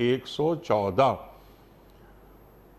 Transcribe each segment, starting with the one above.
114।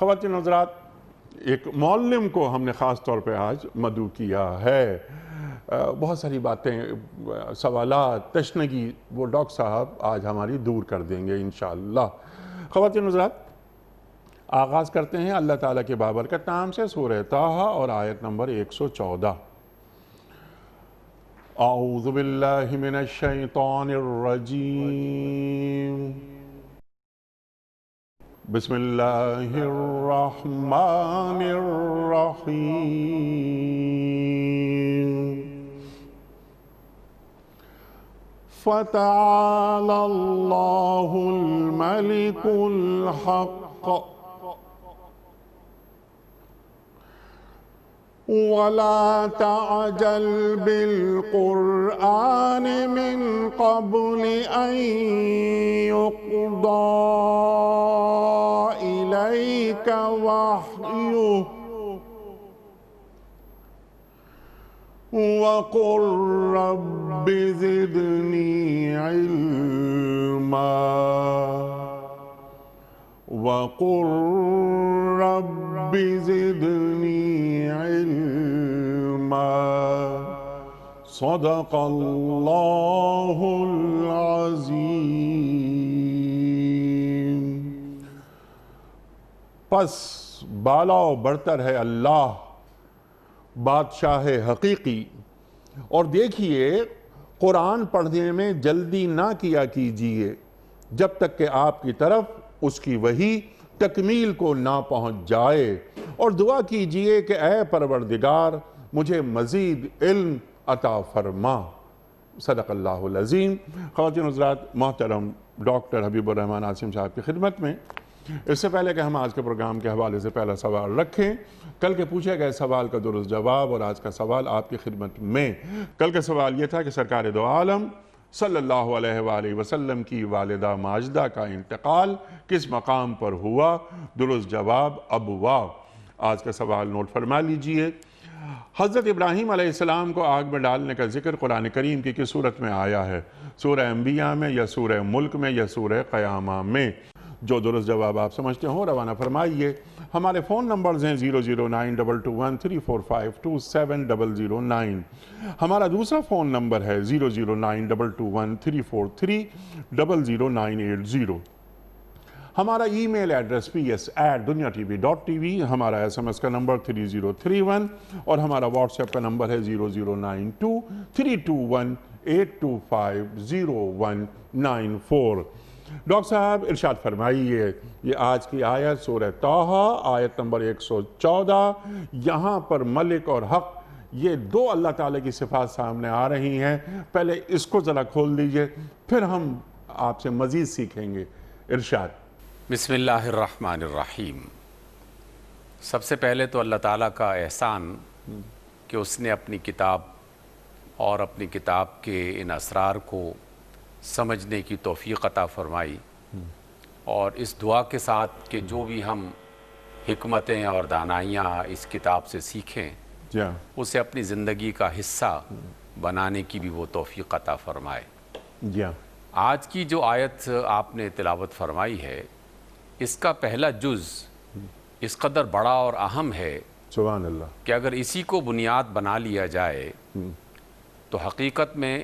خواتین حضرات، ایک معلم کو ہم نے خاص طور پہ آج مدعو کیا ہے. بہت ساری باتیں، سوالات، تشنگی وہ ڈاکٹر صاحب آج ہماری دور کر دیں گے انشاءاللہ. خواتین حضرات، آغاز کرتے ہیں اللہ تعالیٰ کے بابرکت نام سے. سورہ طٰہٰ اور آیت نمبر 114. اعوذ باللہ من الشیطان الرجیم. بسم اللہ الرحمن الرحیم. فتعالى اللہ الملك الحق ولا تعجل بالقرآن من قبل أن يقضى إليك وحيه وقل رب زدني علما وقل رب زدني علما. صدق اللہ العظیم. پس بالا و برتر ہے اللہ، بادشاہ حقیقی. اور دیکھیے، قرآن پڑھنے میں جلدی نہ کیا کیجیے جب تک کہ آپ کی طرف اس کی وحی تکمیل کو نہ پہنچ جائے، اور دعا کیجئے کہ اے پروردگار مجھے مزید علم عطا فرما. صدق اللہ العظیم. خواتین حضرات، محترم ڈاکٹر حبیب الرحمن عاصم صاحب کی خدمت میں، اس سے پہلے کہ ہم آج کے پروگرام کے حوالے سے پہلا سوال رکھیں، کل کے پوچھے گئے سوال کا درست جواب اور آج کا سوال آپ کی خدمت میں. کل کا سوال یہ تھا کہ سرکار دو عالم صلی اللہ علیہ وآلہ وسلم کی والدہ ماجدہ کا انتقال کس مقام پر ہوا؟ درست جواب ابوا. آج کا سوال نوٹ فرما لیجئے. حضرت ابراہیم علیہ السلام کو آگ میں ڈالنے کا ذکر قرآن کریم کی کس صورت میں آیا ہے؟ سورہ انبیاء میں یا سورہ ملک میں یا سورہ قیامہ میں؟ جو درست جواب آپ سمجھتے ہوں روانہ فرمائیے. ہمارے فون نمبرز ہیں 0092213452709. ہمارا دوسرا فون نمبر ہے 0092234300980. ہمارا ای میل ایڈریس ps@duniatv.tv. ہمارا SMS کا نمبر 3031 اور ہمارا واٹس ایپ کا نمبر ہے 00923258250194. ڈاکٹر صاحب ارشاد فرمائیے، یہ آج کی آیت سورہ طٰہٰ آیت نمبر 114. یہاں پر ملک اور حق، یہ دو اللہ تعالیٰ کی صفات سامنے آ رہی ہیں. پہلے اس کو ذرا کھول دیجئے، پھر ہم آپ سے مزید سیکھیں گے. ارشاد. بسم اللہ الرحمن الرحیم. سب سے پہلے تو اللہ تعالیٰ کا احسان کہ اس نے اپنی کتاب اور اپنی کتاب کے ان اسرار کو سمجھنے کی توفیق عطا فرمائی، اور اس دعا کے ساتھ کہ جو بھی ہم حکمتیں اور دانائیاں اس کتاب سے سیکھیں اسے اپنی زندگی کا حصہ بنانے کی بھی وہ توفیق عطا فرمائے. آج کی جو آیت آپ نے تلاوت فرمائی ہے، اس کا پہلا جز اس قدر بڑا اور اہم ہے سبحان اللہ کہ اگر اسی کو بنیاد بنا لیا جائے تو حقیقت میں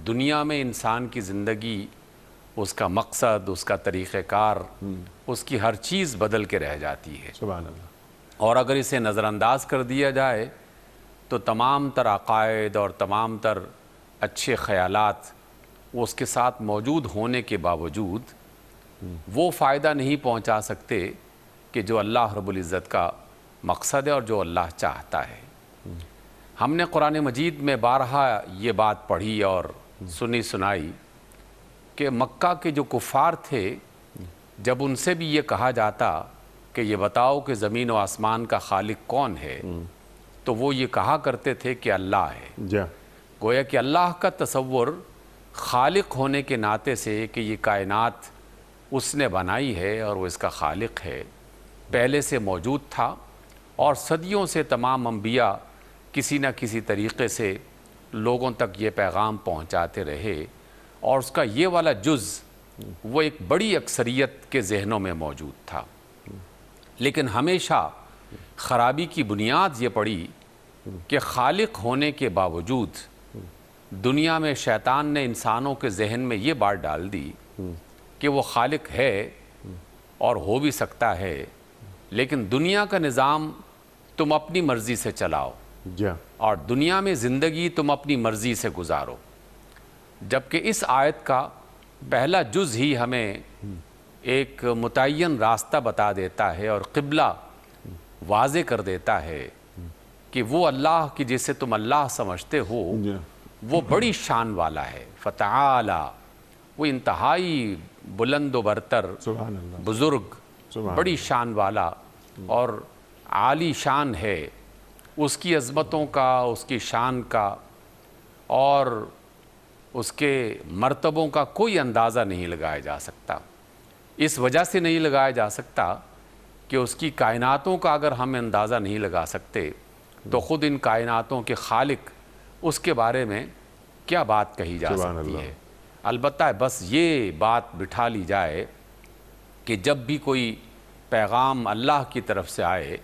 دنیا میں انسان کی زندگی، اس کا مقصد، اس کا طریقہ کار، اس کی ہر چیز بدل کے رہ جاتی ہے. سبحان اللہ. اور اگر اسے نظر انداز کر دیا جائے تو تمام تر عقائد اور تمام تر اچھے خیالات وہ اس کے ساتھ موجود ہونے کے باوجود وہ فائدہ نہیں پہنچا سکتے کہ جو اللہ رب العزت کا مقصد ہے اور جو اللہ چاہتا ہے. ہم نے قرآن مجید میں بارہا یہ بات پڑھی اور سنی سنائی کہ مکہ کے جو کفار تھے، جب ان سے بھی یہ کہا جاتا کہ یہ بتاؤ کہ زمین و آسمان کا خالق کون ہے، تو وہ یہ کہا کرتے تھے کہ اللہ ہے. گویا کہ اللہ کا تصور خالق ہونے کے ناطے سے کہ یہ کائنات اس نے بنائی ہے اور وہ اس کا خالق ہے، پہلے سے موجود تھا، اور صدیوں سے تمام انبیاء کسی نہ کسی طریقے سے لوگوں تک یہ پیغام پہنچاتے رہے، اور اس کا یہ والا جز وہ ایک بڑی اکثریت کے ذہنوں میں موجود تھا. لیکن ہمیشہ خرابی کی بنیاد یہ پڑی کہ خالق ہونے کے باوجود دنیا میں شیطان نے انسانوں کے ذہن میں یہ بات ڈال دی کہ وہ خالق ہے اور ہو بھی سکتا ہے، لیکن دنیا کا نظام تم اپنی مرضی سے چلاؤ اور دنیا میں زندگی تم اپنی مرضی سے گزارو۔ جبکہ اس آیت کا پہلا جز ہی ہمیں ایک متعین راستہ بتا دیتا ہے اور قبلہ واضح کر دیتا ہے کہ وہ اللہ کی جسے تم اللہ سمجھتے ہو وہ بڑی شان والا ہے، فتعالی، وہ انتہائی بلند و برتر، بزرگ، بڑی شان والا اور عالی شان ہے۔ اس کی عظمتوں کا، اس کی شان کا اور اس کے مرتبوں کا کوئی اندازہ نہیں لگایا جا سکتا۔ اس وجہ سے نہیں لگایا جا سکتا کہ اس کی کائناتوں کا اگر ہم اندازہ نہیں لگا سکتے تو خود ان کائناتوں کے خالق اس کے بارے میں کیا بات کہی جا سکتی ہے۔ البتہ بس یہ بات بٹھا لی جائے کہ جب بھی کوئی پیغام اللہ کی طرف سے آئے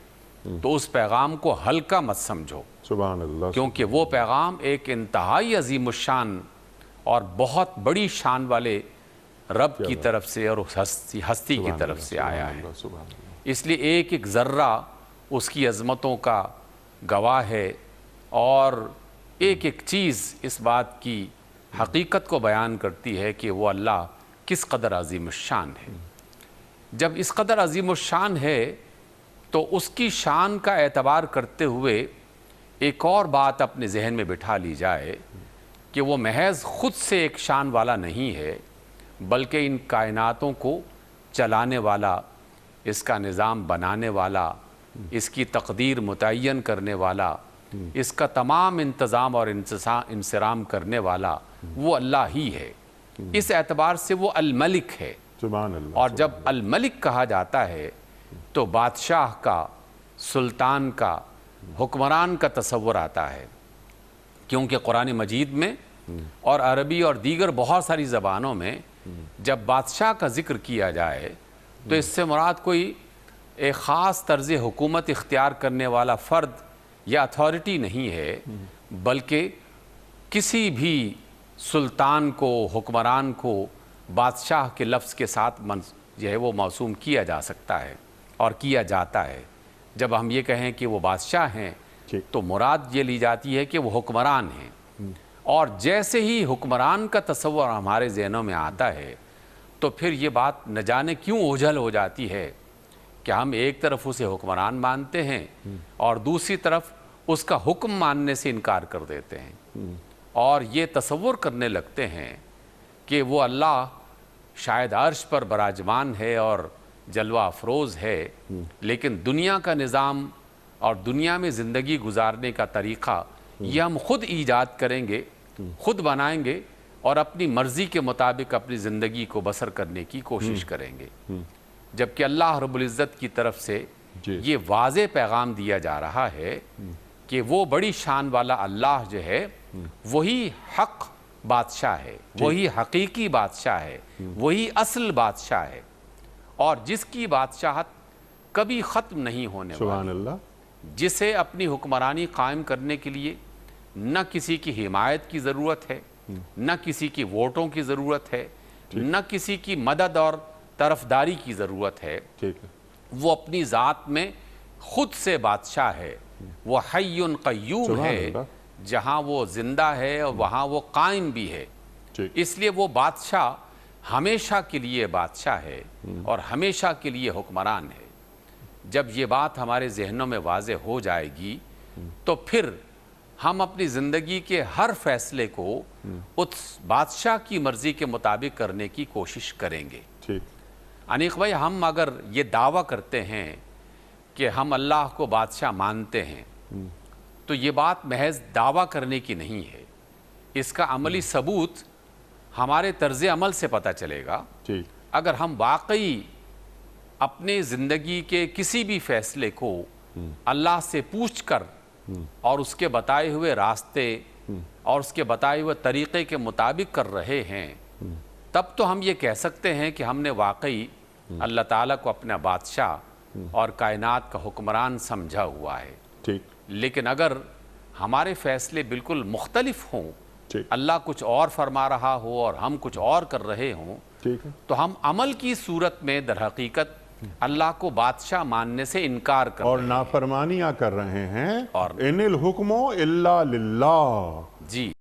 تو اس پیغام کو ہلکا مت سمجھو، سبحان اللہ، کیونکہ وہ پیغام ایک انتہائی عظیم الشان اور بہت بڑی شان والے رب کی طرف سے اور ہستی کی طرف سے آیا ہے۔ اس لیے ایک ایک ذرہ اس کی عظمتوں کا گواہ ہے اور ایک ایک چیز اس بات کی حقیقت کو بیان کرتی ہے کہ وہ اللہ کس قدر عظیم الشان ہے۔ جب اس قدر عظیم الشان ہے تو اس کی شان کا اعتبار کرتے ہوئے ایک اور بات اپنے ذہن میں بٹھا لی جائے کہ وہ محض خود سے ایک شان والا نہیں ہے، بلکہ ان کائناتوں کو چلانے والا، اس کا نظام بنانے والا، اس کی تقدیر متعین کرنے والا، اس کا تمام انتظام اور انصرام کرنے والا وہ اللہ ہی ہے۔ اس اعتبار سے وہ الملک ہے، اور جب الملک کہا جاتا ہے تو بادشاہ کا، سلطان کا، حکمران کا تصور آتا ہے، کیونکہ قرآن مجید میں اور عربی اور دیگر بہت ساری زبانوں میں جب بادشاہ کا ذکر کیا جائے تو اس سے مراد کوئی ایک خاص طرز حکومت اختیار کرنے والا فرد یا اتھارٹی نہیں ہے، بلکہ کسی بھی سلطان کو، حکمران کو بادشاہ کے لفظ کے ساتھ جو ہے وہ موسوم کیا جا سکتا ہے اور کیا جاتا ہے۔ جب ہم یہ کہیں کہ وہ بادشاہ ہیں تو مراد یہ لی جاتی ہے کہ وہ حکمران ہیں، اور جیسے ہی حکمران کا تصور ہمارے ذہنوں میں آتا ہے تو پھر یہ بات نہ جانے کیوں اوجھل ہو جاتی ہے کہ ہم ایک طرف اسے حکمران مانتے ہیں اور دوسری طرف اس کا حکم ماننے سے انکار کر دیتے ہیں، اور یہ تصور کرنے لگتے ہیں کہ وہ اللہ شاید عرش پر براجمان ہے اور جلوہ افروز ہے، لیکن دنیا کا نظام اور دنیا میں زندگی گزارنے کا طریقہ یہ ہم خود ایجاد کریں گے، خود بنائیں گے اور اپنی مرضی کے مطابق اپنی زندگی کو بسر کرنے کی کوشش کریں گے۔ جبکہ اللہ رب العزت کی طرف سے یہ واضح پیغام دیا جا رہا ہے کہ وہ بڑی شان والا اللہ جو ہے وہی حق بادشاہ ہے، وہی حقیقی بادشاہ ہے، وہی اصل بادشاہ ہے، اور جس کی بادشاہت کبھی ختم نہیں ہونے والی، جسے اپنی حکمرانی قائم کرنے کے لیے نہ کسی کی حمایت کی ضرورت ہے، نہ کسی کی ووٹوں کی ضرورت ہے، نہ کسی کی مدد اور طرفداری کی ضرورت ہے۔ وہ اپنی ذات میں خود سے بادشاہ ہے، وہ حی قیوم ہے، جہاں وہ زندہ ہے اور وہاں وہ قائم بھی ہے۔ اس لیے وہ بادشاہ ہمیشہ کے لیے بادشاہ ہے اور ہمیشہ کے لیے حکمران ہے۔ جب یہ بات ہمارے ذہنوں میں واضح ہو جائے گی تو پھر ہم اپنی زندگی کے ہر فیصلے کو اس بادشاہ کی مرضی کے مطابق کرنے کی کوشش کریں گے۔ انیق بھائی، ہم اگر یہ دعویٰ کرتے ہیں کہ ہم اللہ کو بادشاہ مانتے ہیں تو یہ بات محض دعویٰ کرنے کی نہیں ہے، اس کا عملی ثبوت ہمارے طرز عمل سے پتہ چلے گا۔ اگر ہم واقعی اپنے زندگی کے کسی بھی فیصلے کو اللہ سے پوچھ کر اور اس کے بتائے ہوئے راستے اور اس کے بتائے ہوئے طریقے کے مطابق کر رہے ہیں، تب تو ہم یہ کہہ سکتے ہیں کہ ہم نے واقعی اللہ تعالیٰ کو اپنا بادشاہ اور کائنات کا حکمران سمجھا ہوا ہے. ٹھیک. لیکن اگر ہمارے فیصلے بالکل مختلف ہوں, ٹھیک. اللہ کچھ اور فرما رہا ہو اور ہم کچھ اور کر رہے ہوں, ٹھیک ہے. تو ہم عمل کی صورت میں در حقیقت اللہ کو بادشاہ ماننے سے انکار کر اور رہے ہیں. نافرمانیاں کر رہے ہیں. اور ان الحکم الا للہ, جی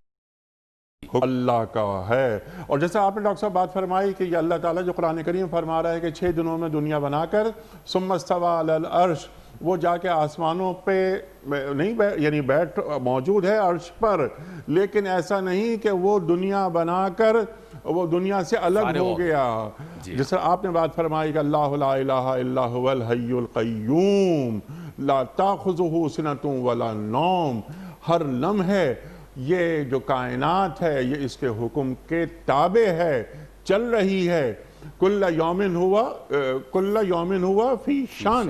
اللہ کا ہے. اور جیسے آپ نے ڈاکٹر صاحب بات فرمائی کہ یہ اللہ تعالیٰ جو قرآن کریم فرما رہا ہے کہ 6 دنوں میں دنیا بنا کر ثم استوى علی العرش, وہ جا کے آسمانوں پہ نہیں یعنی بیٹھ موجود ہے عرش پر, لیکن ایسا نہیں کہ وہ دنیا بنا کر وہ دنیا سے الگ ہو گیا. جس طرح آپ نے بات فرمائی کہ اللہ لا الہ الا هو الحی القیوم لا تاخذہ سنۃ ولا نوم, ہر لمحے یہ جو کائنات ہے یہ اس کے حکم کے تابع ہے, چل رہی ہے. کل یومن ہوا فی شان,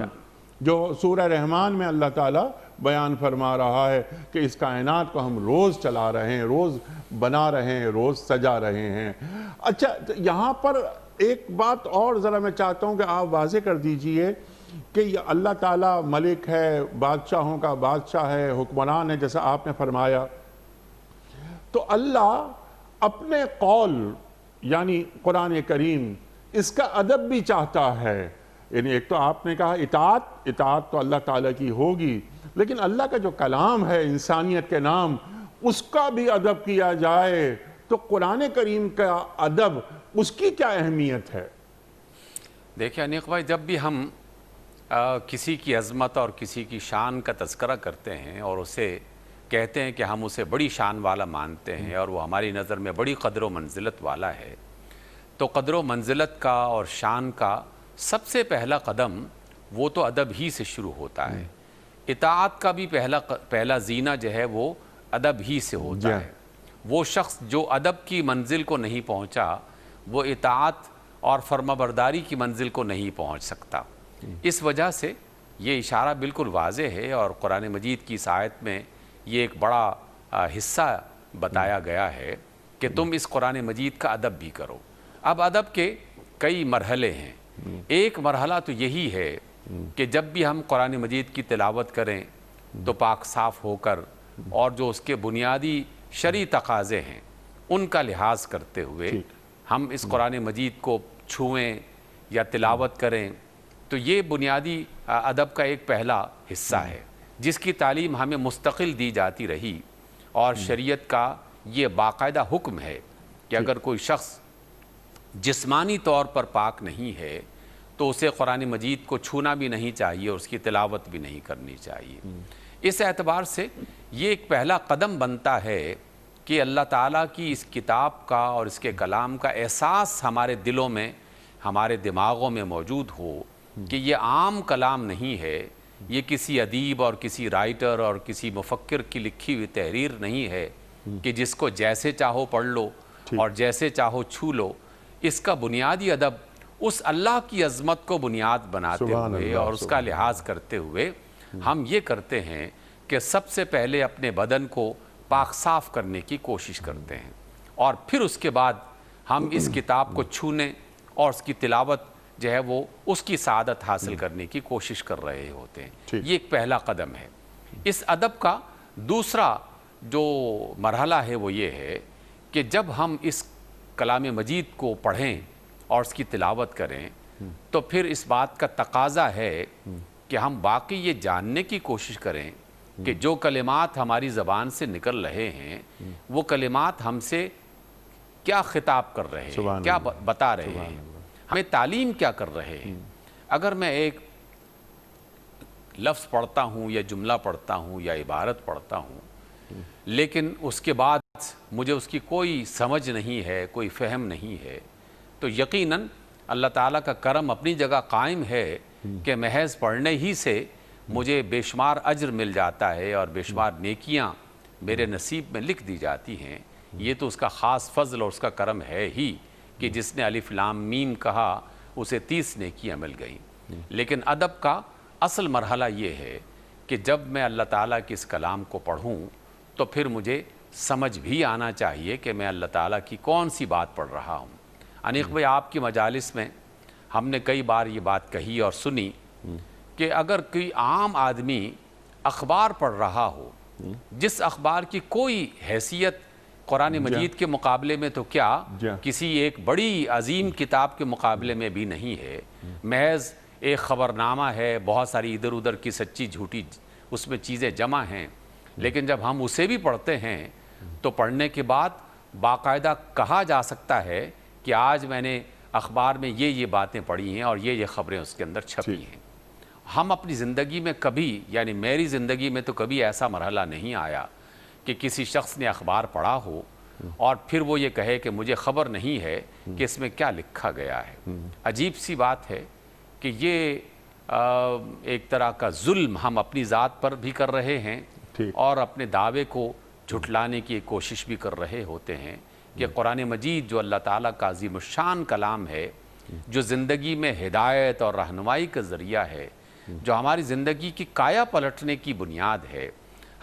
جو سورہ رحمان میں اللہ تعالیٰ بیان فرما رہا ہے کہ اس کائنات کو ہم روز چلا رہے ہیں, روز بنا رہے ہیں, روز سجا رہے ہیں. اچھا, یہاں پر ایک بات اور ذرا میں چاہتا ہوں کہ آپ واضح کر دیجئے کہ یہ اللہ تعالیٰ ملک ہے, بادشاہوں کا بادشاہ ہے, حکمران ہے جیسا آپ نے فرمایا. تو اللہ اپنے قول یعنی قرآن کریم اس کا ادب بھی چاہتا ہے. یعنی ایک تو آپ نے کہا اطاعت تو اللہ تعالیٰ کی ہوگی, لیکن اللہ کا جو کلام ہے انسانیت کے نام, اس کا بھی ادب کیا جائے. تو قرآن کریم کا ادب, اس کی کیا اہمیت ہے؟ دیکھیں انیق بھائی, جب بھی ہم کسی کی عظمت اور کسی کی شان کا تذکرہ کرتے ہیں اور اسے کہتے ہیں کہ ہم اسے بڑی شان والا مانتے ہیں اور وہ ہماری نظر میں بڑی قدر و منزلت والا ہے, تو قدر و منزلت کا اور شان کا سب سے پہلا قدم وہ تو ادب ہی سے شروع ہوتا ہے. اطاعت کا بھی پہلا زینہ جو ہے وہ ادب ہی سے ہوتا ہے. وہ شخص جو ادب کی منزل کو نہیں پہنچا وہ اطاعت اور فرمانبرداری کی منزل کو نہیں پہنچ سکتا. اس وجہ سے یہ اشارہ بالکل واضح ہے اور قرآن مجید کی اس آیت میں یہ ایک بڑا حصہ بتایا گیا ہے کہ تم اس قرآن مجید کا ادب بھی کرو. اب ادب کے کئی مرحلے ہیں. ایک مرحلہ تو یہی ہے کہ جب بھی ہم قرآن مجید کی تلاوت کریں تو پاک صاف ہو کر اور جو اس کے بنیادی شرعی تقاضے ہیں ان کا لحاظ کرتے ہوئے ہم اس قرآن مجید کو چھوئیں یا تلاوت کریں, تو یہ بنیادی ادب کا ایک پہلا حصہ ہے جس کی تعلیم ہمیں مستقل دی جاتی رہی. اور شریعت کا یہ باقاعدہ حکم ہے کہ اگر کوئی شخص جسمانی طور پر پاک نہیں ہے تو اسے قرآن مجید کو چھونا بھی نہیں چاہیے اور اس کی تلاوت بھی نہیں کرنی چاہیے. اس اعتبار سے یہ ایک پہلا قدم بنتا ہے کہ اللہ تعالیٰ کی اس کتاب کا اور اس کے کلام کا احساس ہمارے دلوں میں, ہمارے دماغوں میں موجود ہو کہ یہ عام کلام نہیں ہے, یہ کسی ادیب اور کسی رائٹر اور کسی مفکر کی لکھی ہوئی تحریر نہیں ہے کہ جس کو جیسے چاہو پڑھ لو اور جیسے چاہو چھو لو. اس کا بنیادی ادب اس اللہ کی عظمت کو بنیاد بناتے ہوئے اور اس کا لحاظ کرتے ہوئے ہم یہ کرتے ہیں کہ سب سے پہلے اپنے بدن کو پاک صاف کرنے کی کوشش کرتے ہیں اور پھر اس کے بعد ہم اس کتاب کو چھونے اور اس کی تلاوت جو ہے وہ اس کی سعادت حاصل کرنے کی کوشش کر رہے ہوتے ہیں. یہ ایک پہلا قدم ہے. اس ادب کا دوسرا جو مرحلہ ہے وہ یہ ہے کہ جب ہم اس کلام مجید کو پڑھیں اور اس کی تلاوت کریں تو پھر اس بات کا تقاضا ہے کہ ہم باقی یہ جاننے کی کوشش کریں کہ جو کلمات ہماری زبان سے نکل رہے ہیں وہ کلمات ہم سے کیا خطاب کر رہے ہیں, کیا بتا رہے ہیں, ہمیں تعلیم کیا کر رہے ہیں. اگر میں ایک لفظ پڑھتا ہوں یا جملہ پڑھتا ہوں یا عبارت پڑھتا ہوں لیکن اس کے بعد مجھے اس کی کوئی سمجھ نہیں ہے, کوئی فہم نہیں ہے, تو یقیناً اللہ تعالیٰ کا کرم اپنی جگہ قائم ہے کہ محض پڑھنے ہی سے مجھے بے شمار اجر مل جاتا ہے اور بے شمار نیکیاں میرے نصیب میں لکھ دی جاتی ہیں. یہ تو اس کا خاص فضل اور اس کا کرم ہے ہی کہ جس نے الف لام میم کہا اسے 30 نیکیاں مل گئیں. لیکن ادب کا اصل مرحلہ یہ ہے کہ جب میں اللہ تعالیٰ کے اس کلام کو پڑھوں تو پھر مجھے سمجھ بھی آنا چاہیے کہ میں اللہ تعالیٰ کی کون سی بات پڑھ رہا ہوں. انیق بھائی, آپ کی مجالس میں ہم نے کئی بار یہ بات کہی اور سنی کہ اگر کوئی عام آدمی اخبار پڑھ رہا ہو جس اخبار کی کوئی حیثیت قرآن مجید کے مقابلے میں تو کیا کسی ایک بڑی عظیم کتاب کے مقابلے میں بھی نہیں ہے، محض ایک خبرنامہ ہے، بہت ساری ادھر ادھر کی سچی جھوٹی اس میں چیزیں جمع ہیں، لیکن جب ہم اسے بھی پڑھتے ہیں تو پڑھنے کے بعد باقاعدہ کہا جا سکتا ہے کہ آج میں نے اخبار میں یہ باتیں پڑھی ہیں اور یہ خبریں اس کے اندر چھپی ہیں۔ ہم اپنی زندگی میں کبھی، یعنی میری زندگی میں تو کبھی ایسا مرحلہ نہیں آیا کہ کسی شخص نے اخبار پڑھا ہو اور پھر وہ یہ کہے کہ مجھے خبر نہیں ہے کہ اس میں کیا لکھا گیا ہے۔ عجیب سی بات ہے کہ یہ ایک طرح کا ظلم ہم اپنی ذات پر بھی کر رہے ہیں اور اپنے دعوے کو جھٹلانے کی کوشش بھی کر رہے ہوتے ہیں کہ قرآن مجید جو اللہ تعالیٰ کا عظیم الشان کلام ہے، جو زندگی میں ہدایت اور رہنمائی کا ذریعہ ہے، جو ہماری زندگی کی کایا پلٹنے کی بنیاد ہے،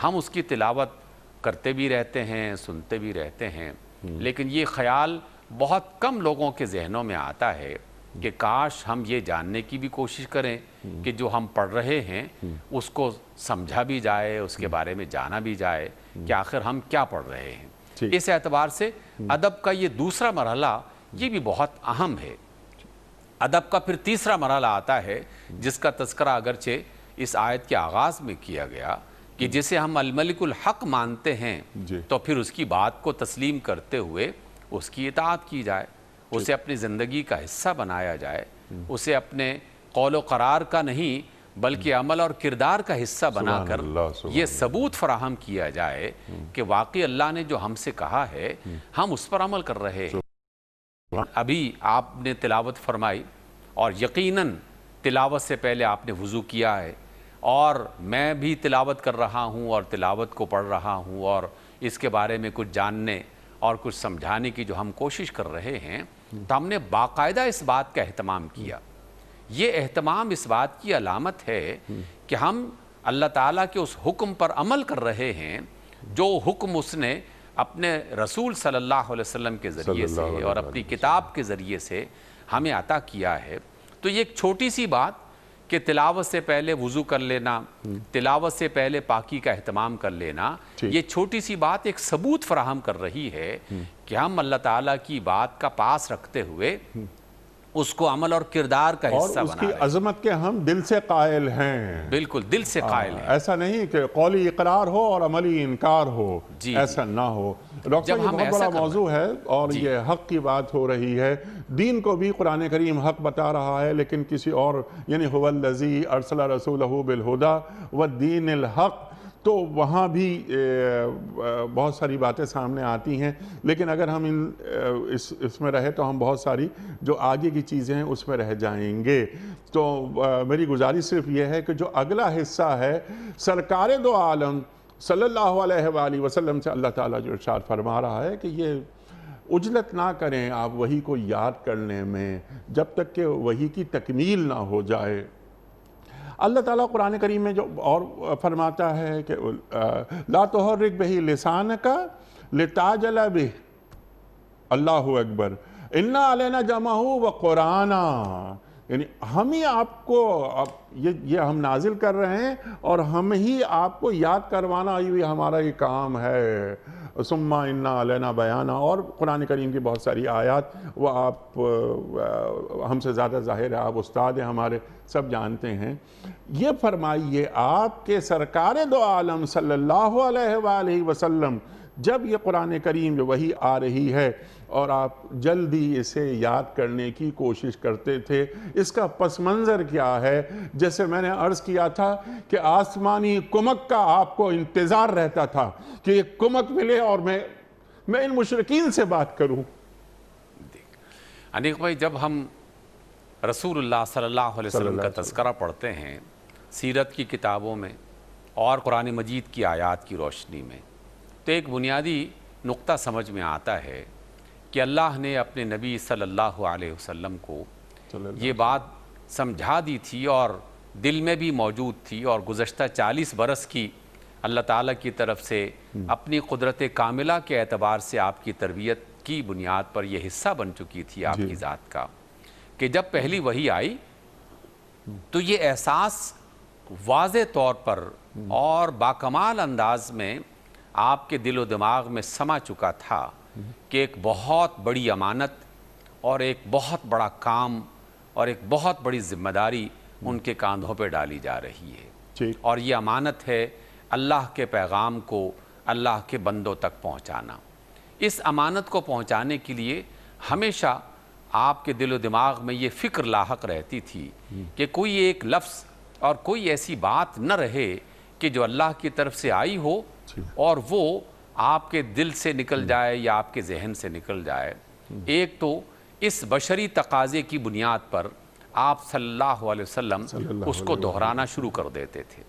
ہم اس کی تلاوت کرتے بھی رہتے ہیں، سنتے بھی رہتے ہیں، لیکن یہ خیال بہت کم لوگوں کے ذہنوں میں آتا ہے کہ کاش ہم یہ جاننے کی بھی کوشش کریں کہ جو ہم پڑھ رہے ہیں اس کو سمجھا بھی جائے، اس کے بارے میں جانا بھی جائے کہ آخر ہم کیا پڑھ رہے ہیں۔ اس اعتبار سے ادب کا یہ دوسرا مرحلہ یہ بھی بہت اہم ہے۔ ادب کا پھر تیسرا مرحلہ آتا ہے جس کا تذکرہ اگرچہ اس آیت کے آغاز میں کیا گیا کہ جسے ہم الملک الحق مانتے ہیں تو پھر اس کی بات کو تسلیم کرتے ہوئے اس کی اطاعت کی جائے، اسے اپنی زندگی کا حصہ بنایا جائے، اسے اپنے قول و قرار کا نہیں بلکہ عمل اور کردار کا حصہ بنا کر یہ ثبوت فراہم کیا جائے کہ واقعی اللہ نے جو ہم سے کہا ہے ہم اس پر عمل کر رہے ہیں۔ ابھی آپ نے تلاوت فرمائی اور یقیناً تلاوت سے پہلے آپ نے وضو کیا ہے، اور میں بھی تلاوت کر رہا ہوں اور تلاوت کو پڑھ رہا ہوں اور اس کے بارے میں کچھ جاننے اور کچھ سمجھانے کی جو ہم کوشش کر رہے ہیں، تو ہم نے باقاعدہ اس بات کا اہتمام کیا۔ یہ اہتمام اس بات کی علامت ہے کہ ہم اللہ تعالیٰ کے اس حکم پر عمل کر رہے ہیں جو حکم اس نے اپنے رسول صلی اللہ علیہ وسلم کے ذریعے سے اور اپنی کتاب کے ذریعے سے ہمیں عطا کیا ہے۔ تو یہ ایک چھوٹی سی بات کہ تلاوت سے پہلے وضو کر لینا، تلاوت سے پہلے پاکی کا اہتمام کر لینا، یہ چھوٹی سی بات ایک ثبوت فراہم کر رہی ہے کہ ہم اللہ تعالیٰ کی بات کا پاس رکھتے ہوئے اس کو عمل اور کردار کا حصہ بنا رہے ہیں، اور اس کی عظمت کے ہم دل سے قائل ہیں۔ بالکل دل سے قائل ہیں، ایسا نہیں کہ قولی اقرار ہو اور عملی انکار ہو، ایسا نہ ہو۔ ڈاکٹر یہ بہت بڑا موضوع ہے اور یہ حق کی بات ہو رہی ہے، دین کو بھی قرآن کریم حق بتا رہا ہے، لیکن کسی اور، یعنی هو الذی ارسل رسولہ بالہدی والدین الحق، تو وہاں بھی بہت ساری باتیں سامنے آتی ہیں، لیکن اگر ہم اس میں رہے تو ہم بہت ساری جو آگے کی چیزیں ہیں اس میں رہ جائیں گے۔ تو میری گزارش صرف یہ ہے کہ جو اگلا حصہ ہے سرکار دو عالم صلی اللہ علیہ وآلہ وسلم سے اللہ تعالیٰ جو ارشاد فرما رہا ہے کہ یہ عجلت نہ کریں آپ وحی کو یاد کرنے میں جب تک کہ وحی کی تکمیل نہ ہو جائے۔ اللہ تعالیٰ قرآن کریم میں جو اور فرماتا ہے کہ لا تحرک بہ لسانک لتعجل بہ، اللہ اکبر، انا علینا جمعہ و قرآنہ، یعنی ہم ہی آپ کو یہ ہم نازل کر رہے ہیں اور ہم ہی آپ کو یاد کروانا یہ ہمارا یہ کام ہے۔ ثم انا علینا بیانہ، اور قرآن کریم کی بہت ساری آیات وہ آپ ہم سے زیادہ ظاہر ہے، آپ استاد ہیں ہمارے، سب جانتے ہیں۔ یہ فرمائیے آپ کے سرکار دو عالم صلی اللہ علیہ وآلہ وسلم جب یہ قرآن کریم جو وحی آ رہی ہے اور آپ جلدی اسے یاد کرنے کی کوشش کرتے تھے، اس کا پس منظر کیا ہے؟ جیسے میں نے عرض کیا تھا کہ آسمانی کمک کا آپ کو انتظار رہتا تھا کہ یہ کمک ملے اور میں ان مشرکین سے بات کروں۔ انیق بھائی، جب ہم رسول اللہ صلی اللہ علیہ وسلم کا تذکرہ پڑھتے ہیں سیرت کی کتابوں میں اور قرآن مجید کی آیات کی روشنی میں، تو ایک بنیادی نقطہ سمجھ میں آتا ہے کہ اللہ نے اپنے نبی صلی اللہ علیہ وسلم کو یہ بات سمجھا دی تھی اور دل میں بھی موجود تھی، اور گزشتہ 40 برس کی اللہ تعالیٰ کی طرف سے اپنی قدرت کاملہ کے اعتبار سے آپ کی تربیت کی بنیاد پر یہ حصہ بن چکی تھی آپ کی ذات کا، کہ جب پہلی وحی آئی تو یہ احساس واضح طور پر اور باکمال انداز میں آپ کے دل و دماغ میں سما چکا تھا کہ ایک بہت بڑی امانت اور ایک بہت بڑا کام اور ایک بہت بڑی ذمہ داری ان کے کاندھوں پہ ڈالی جا رہی ہے، اور یہ امانت ہے اللہ کے پیغام کو اللہ کے بندوں تک پہنچانا۔ اس امانت کو پہنچانے کے لیے ہمیشہ آپ کے دل و دماغ میں یہ فکر لاحق رہتی تھی کہ کوئی ایک لفظ اور کوئی ایسی بات نہ رہے کہ جو اللہ کی طرف سے آئی ہو اور وہ آپ کے دل سے نکل جائے یا آپ کے ذہن سے نکل جائے۔ ایک تو اس بشری تقاضے کی بنیاد پر آپ صلی اللہ علیہ وسلم اس کو دہرانا شروع کر دیتے تھے۔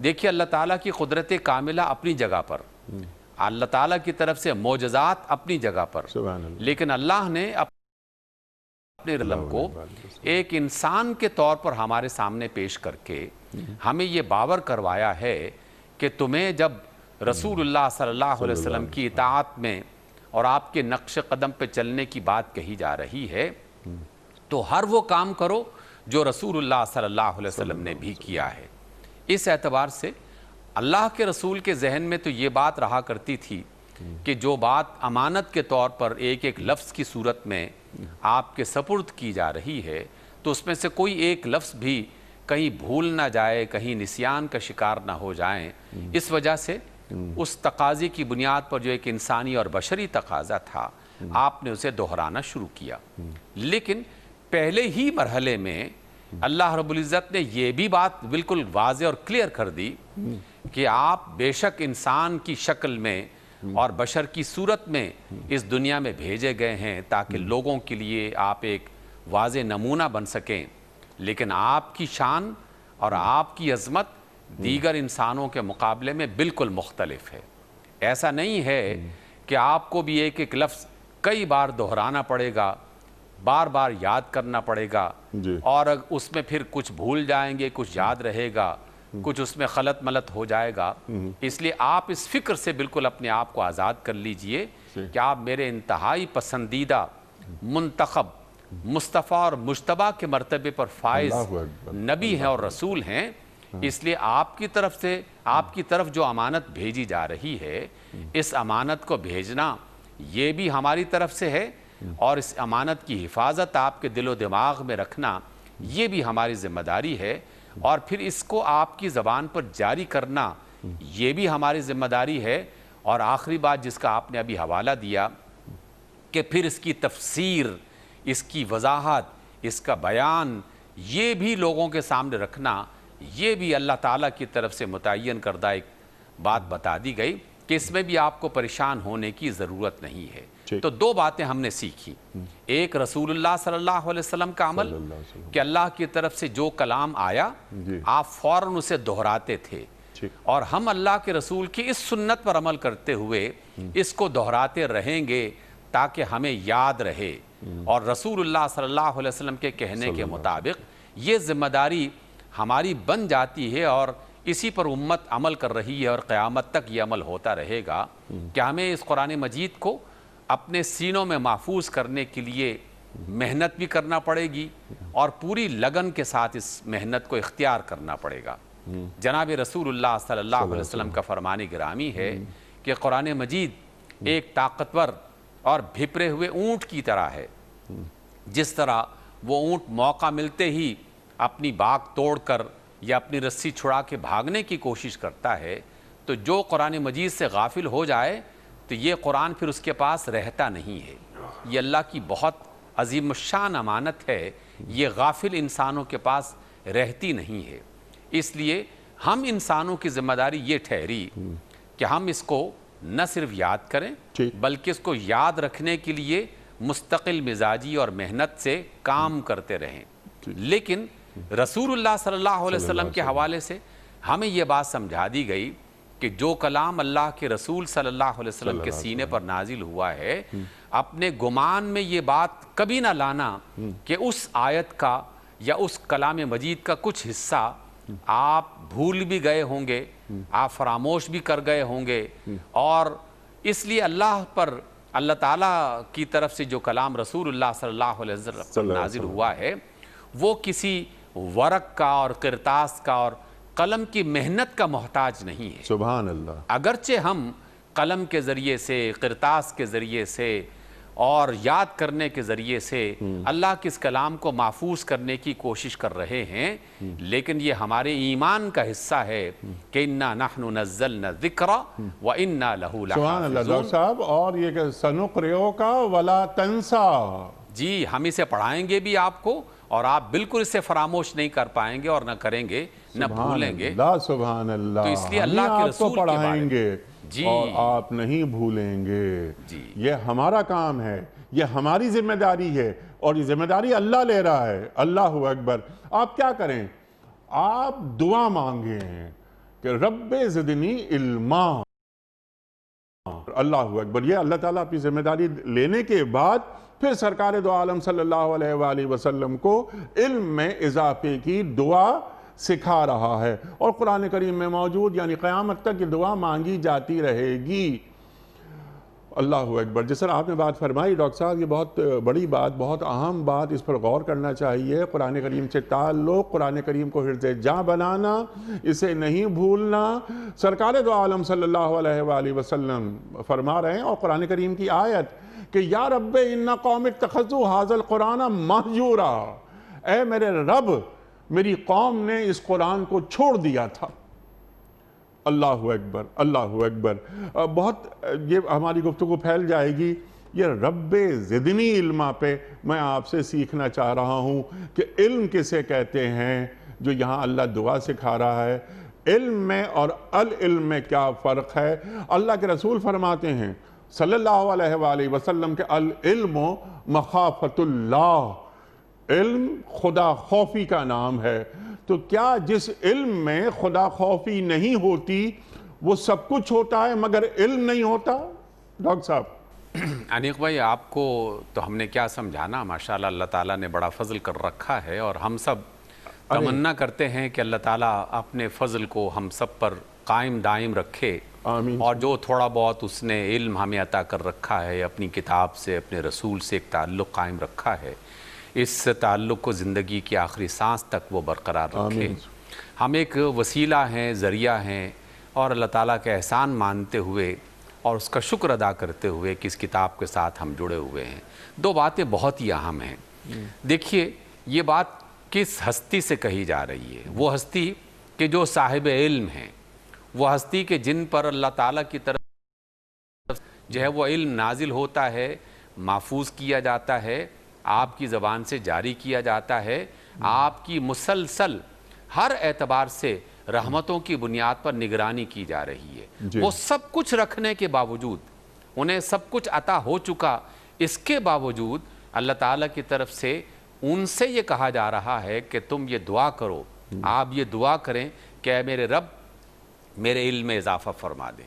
دیکھیے اللہ تعالیٰ کی قدرت کاملہ اپنی جگہ پر، اللہ تعالیٰ کی طرف سے معجزات اپنی جگہ پر، لیکن اللہ نے اپنے علم کو ایک انسان کے طور پر ہمارے سامنے پیش کر کے ہمیں یہ باور کروایا ہے کہ تمہیں جب رسول اللہ صلی اللہ علیہ وسلم کی اطاعت میں اور آپ کے نقش قدم پہ چلنے کی بات کہی جا رہی ہے تو ہر وہ کام کرو جو رسول اللہ صلی اللہ علیہ وسلم نے بھی کیا ہے۔ اس اعتبار سے اللہ کے رسول کے ذہن میں تو یہ بات رہا کرتی تھی کہ جو بات امانت کے طور پر ایک ایک لفظ کی صورت میں آپ کے سپرد کی جا رہی ہے تو اس میں سے کوئی ایک لفظ بھی کہیں بھول نہ جائے، کہیں نسیان کا شکار نہ ہو جائیں۔ اس وجہ سے اس تقاضے کی بنیاد پر جو ایک انسانی اور بشری تقاضا تھا آپ نے اسے دہرانا شروع کیا، لیکن پہلے ہی مرحلے میں اللہ رب العزت نے یہ بھی بات بالکل واضح اور کلیئر کر دی کہ آپ بے شک انسان کی شکل میں اور بشر کی صورت میں اس دنیا میں بھیجے گئے ہیں تاکہ لوگوں کے لیے آپ ایک واضح نمونہ بن سکیں، لیکن آپ کی شان اور آپ کی عظمت دیگر انسانوں کے مقابلے میں بالکل مختلف ہے۔ ایسا نہیں ہے کہ آپ کو بھی ایک ایک لفظ کئی بار دہرانا پڑے گا، بار بار یاد کرنا پڑے گا، اور اس میں پھر کچھ بھول جائیں گے، کچھ یاد رہے گا، کچھ اس میں خلط ملط ہو جائے گا۔ اس لیے آپ اس فکر سے بالکل اپنے آپ کو آزاد کر لیجئے کہ آپ میرے انتہائی پسندیدہ منتخب مصطفیٰ اور مجتبیٰ کے مرتبے پر فائز نبی ہیں اور رسول ہیں۔ اس لیے آپ کی طرف جو امانت بھیجی جا رہی ہے، اس امانت کو بھیجنا یہ بھی ہماری طرف سے ہے، اور اس امانت کی حفاظت آپ کے دل و دماغ میں رکھنا یہ بھی ہماری ذمہ داری ہے، اور پھر اس کو آپ کی زبان پر جاری کرنا یہ بھی ہماری ذمہ داری ہے۔ اور آخری بات جس کا آپ نے ابھی حوالہ دیا کہ پھر اس کی تفسیر، اس کی وضاحت، اس کا بیان یہ بھی لوگوں کے سامنے رکھنا یہ بھی اللہ تعالیٰ کی طرف سے متعین کردہ ایک بات بتا دی گئی کہ اس میں بھی آپ کو پریشان ہونے کی ضرورت نہیں ہے۔ تو دو باتیں ہم نے سیکھی، ایک رسول اللہ صلی اللہ علیہ وسلم کا عمل کہ اللہ کی طرف سے جو کلام آیا آپ فوراً اسے دہراتے تھے، اور ہم اللہ کے رسول کی اس سنت پر عمل کرتے ہوئے اس کو دہراتے رہیں گے تاکہ ہمیں یاد رہے، اور رسول اللہ صلی اللہ علیہ وسلم کے کہنے کے مطابق یہ ذمہ داری ہماری بن جاتی ہے، اور اسی پر امت عمل کر رہی ہے، اور قیامت تک یہ عمل ہوتا رہے گا کہ ہمیں اس قرآن مجید کو اپنے سینوں میں محفوظ کرنے کے لیے محنت بھی کرنا پڑے گی، اور پوری لگن کے ساتھ اس محنت کو اختیار کرنا پڑے گا۔ جناب رسول اللہ صلی اللہ علیہ وسلم کا فرمان گرامی ہے کہ قرآن مجید ایک طاقتور اور بھپرے ہوئے اونٹ کی طرح ہے۔ جس طرح وہ اونٹ موقع ملتے ہی اپنی باگ توڑ کر یا اپنی رسی چھڑا کے بھاگنے کی کوشش کرتا ہے، تو جو قرآن مجید سے غافل ہو جائے تو یہ قرآن پھر اس کے پاس رہتا نہیں ہے۔ یہ اللہ کی بہت عظیم الشان امانت ہے، یہ غافل انسانوں کے پاس رہتی نہیں ہے۔ اس لیے ہم انسانوں کی ذمہ داری یہ ٹھہری کہ ہم اس کو نہ صرف یاد کریں بلکہ اس کو یاد رکھنے کے لیے مستقل مزاجی اور محنت سے کام کرتے رہیں۔ لیکن رسول اللہ صلی اللہ علیہ وسلم کے حوالے سے ہمیں یہ بات سمجھا دی گئی کہ جو کلام اللہ کے رسول صلی اللہ علیہ وسلم کے سینے پر نازل ہوا ہے، اپنے گمان میں یہ بات کبھی نہ لانا کہ اس آیت کا یا اس کلام مجید کا کچھ حصہ آپ بھول بھی گئے ہوں گے، آپ فراموش بھی کر گئے ہوں گے، اور اس لیے اللہ پر اللہ تعالیٰ کی طرف سے جو کلام رسول اللہ صلی اللہ علیہ وسلم پر نازل ہوا ہے وہ کسی ورق کا اور قرطاس کا اور قلم کی محنت کا محتاج نہیں ہے۔ سبحان اللہ۔ اگرچہ ہم قلم کے ذریعے سے، قرطاس کے ذریعے سے اور یاد کرنے کے ذریعے سے اللہ کے اس کلام کو محفوظ کرنے کی کوشش کر رہے ہیں، لیکن یہ ہمارے ایمان کا حصہ ہے کہ اِنَّا نَحْنُ نَزَّلْنَا الذِّكْرَ وَإِنَّا لَهُ سبحان اللہ ڈاکٹر لَحَافِظُونَ۔ صاحب، اور یہ کہ سَنُقْرِئُكَ وَلَا تَنْسَى، جی، ہم اسے پڑھائیں گے بھی آپ کو، اور آپ بالکل اسے فراموش نہیں کر پائیں گے اور نہ کریں گے، نہ بھولیں گے۔ سبحان اللہ، تو اس لیے ہم اللہ کے آپ رسول کو کے بارے پڑھائیں میں، گے جی، اور آپ نہیں بھولیں گے۔ جی، یہ ہمارا کام ہے، یہ ہماری ذمہ داری ہے، اور یہ ذمہ داری اللہ لے رہا ہے۔ اللہ اکبر۔ آپ کیا کریں؟ آپ دعا مانگیں کہ رب زدنی علما۔ اللہ اکبر۔ یہ اللہ تعالیٰ اپنی ذمہ داری لینے کے بعد پھر سرکار دو عالم صلی اللہ علیہ وآلہ وسلم کو علم میں اضافے کی دعا سکھا رہا ہے، اور قرآن کریم میں موجود، یعنی قیامت تک یہ دعا مانگی جاتی رہے گی۔ اللہ اکبر۔ جس طرح آپ نے بات فرمائی ڈاکٹر صاحب، یہ بہت بڑی بات، بہت اہم بات، اس پر غور کرنا چاہیے۔ قرآن کریم سے تعلق، قرآن کریم کو حرز جاں بنانا، اسے نہیں بھولنا۔ سرکار دو عالم صلی اللہ علیہ وآلہ وسلم فرما رہے ہیں، اور قرآن کریم کی آیت کہ یا رب ان قوم اتخذوا ھذا القرآن مہجورا، اے میرے رب، میری قوم نے اس قرآن کو چھوڑ دیا تھا۔ اللہ اکبر، اللہ اکبر۔ بہت یہ ہماری گفتگو پھیل جائے گی۔ یہ رب زدنی علما پہ میں آپ سے سیکھنا چاہ رہا ہوں کہ علم کسے کہتے ہیں، جو یہاں اللہ دعا سکھا رہا ہے۔ علم میں اور العلم میں کیا فرق ہے؟ اللہ کے رسول فرماتے ہیں صلی اللہ علیہ وآلہ وسلم کہ العلم مخافت اللہ، علم خدا خوفی کا نام ہے۔ تو کیا جس علم میں خدا خوفی نہیں ہوتی وہ سب کچھ ہوتا ہے مگر علم نہیں ہوتا؟ ڈاکٹر صاحب۔ انیق بھائی، آپ کو تو ہم نے کیا سمجھانا، ماشاءاللہ اللہ تعالیٰ نے بڑا فضل کر رکھا ہے، اور ہم سب تمنا کرتے ہیں کہ اللہ تعالیٰ اپنے فضل کو ہم سب پر قائم دائم رکھے، آمین۔ اور جو تھوڑا بہت اس نے علم ہمیں عطا کر رکھا ہے، اپنی کتاب سے، اپنے رسول سے ایک تعلق قائم رکھا ہے، اس تعلق کو زندگی کی آخری سانس تک وہ برقرار رکھے۔ ہم ایک وسیلہ ہیں، ذریعہ ہیں، اور اللہ تعالیٰ کا احسان مانتے ہوئے اور اس کا شکر ادا کرتے ہوئے کہ اس کتاب کے ساتھ ہم جڑے ہوئے ہیں۔ دو باتیں بہت ہی اہم ہیں۔ دیکھیے، یہ بات کس ہستی سے کہی جا رہی ہے؟ وہ ہستی کہ جو صاحب علم ہیں، وہ ہستی کہ جن پر اللہ تعالیٰ کی طرف جو ہے وہ علم نازل ہوتا ہے، محفوظ کیا جاتا ہے، آپ کی زبان سے جاری کیا جاتا ہے، آپ کی مسلسل ہر اعتبار سے رحمتوں کی بنیاد پر نگرانی کی جا رہی ہے۔ وہ سب کچھ رکھنے کے باوجود، انہیں سب کچھ عطا ہو چکا، اس کے باوجود اللہ تعالیٰ کی طرف سے ان سے یہ کہا جا رہا ہے کہ تم یہ دعا کرو، آپ یہ دعا کریں کہ اے میرے رب میرے علم میں اضافہ فرما دیں۔